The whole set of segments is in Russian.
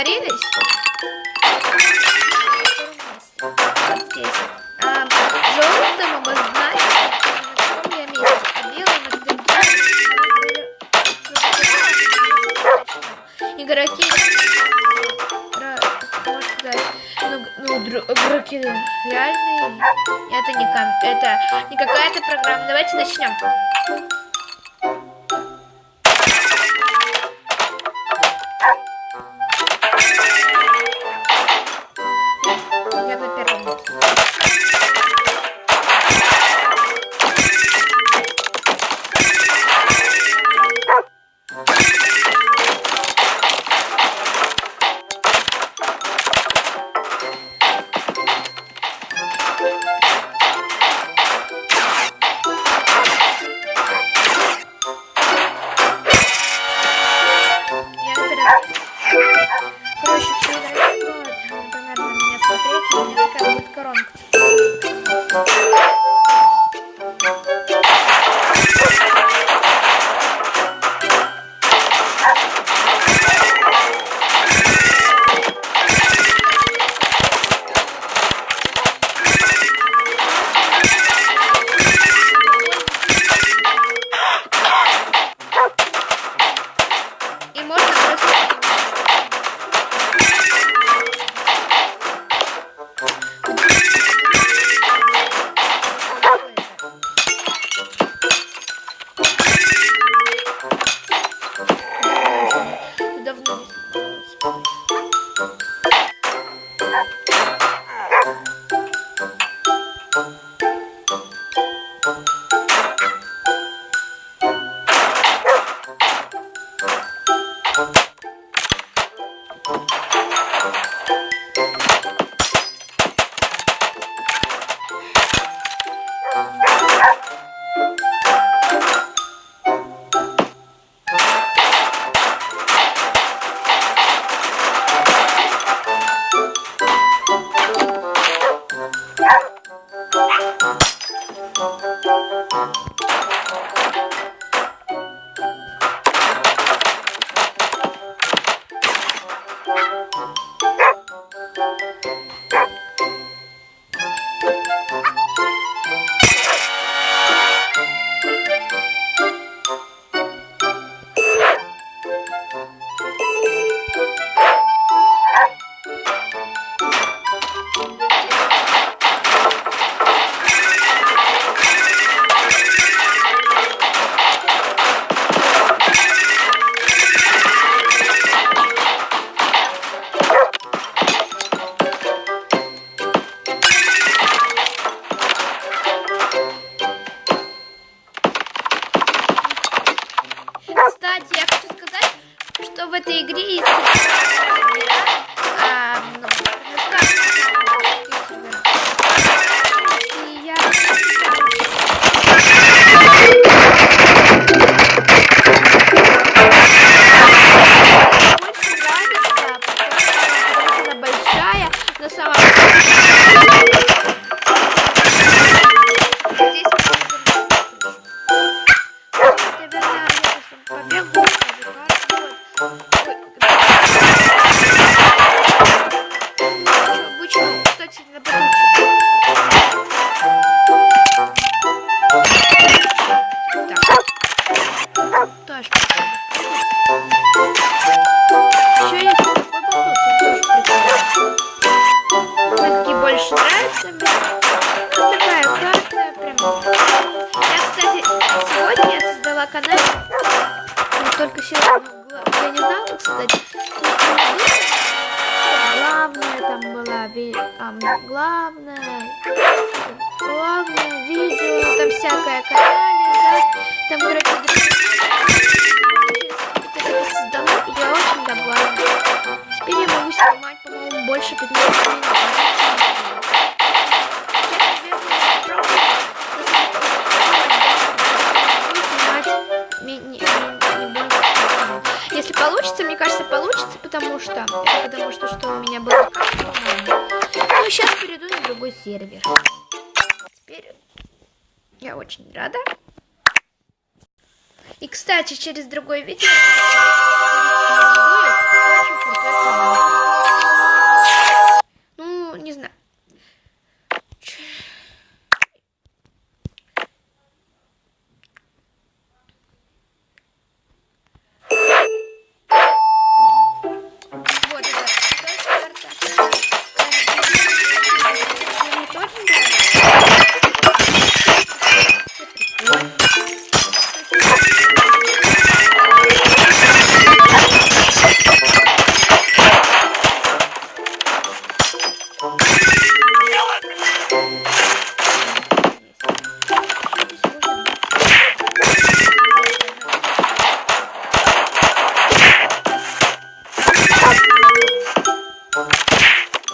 договорились? Вот здесь. Желтым обозначить, на каком я месте. А белым игроки, можно сказать, игроки реальные. Это не какая-то программа. Давайте начнем. Я на первом месте. Короче, все игроки будут, например, на меня смотреть, и у меня такая будет коронка. И можно просто... Давно не спал. Кстати, я хочу сказать, что в этой игре есть большая, но сама побегу. Обычно, кстати, на батутчике. Так. Тоже. Еще есть такой батут, тоже прикольный. Мне такие больше нравятся. Ну, такая карта, прям. Я, кстати, сегодня создала канал. Только сегодня я не знала, как создать. Главное там была главное видео, там всякое канале, да? Там, короче, это создала, и я очень довольна. Теперь я могу снимать, по-моему, больше 15 минут. Если получится, мне кажется, получится, потому что что у меня было. Ну, сейчас перейду на другой сервер. Теперь я очень рада. И, кстати, через другое видео очень крутой канал.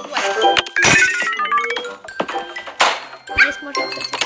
Вот. Здесь можно, кстати,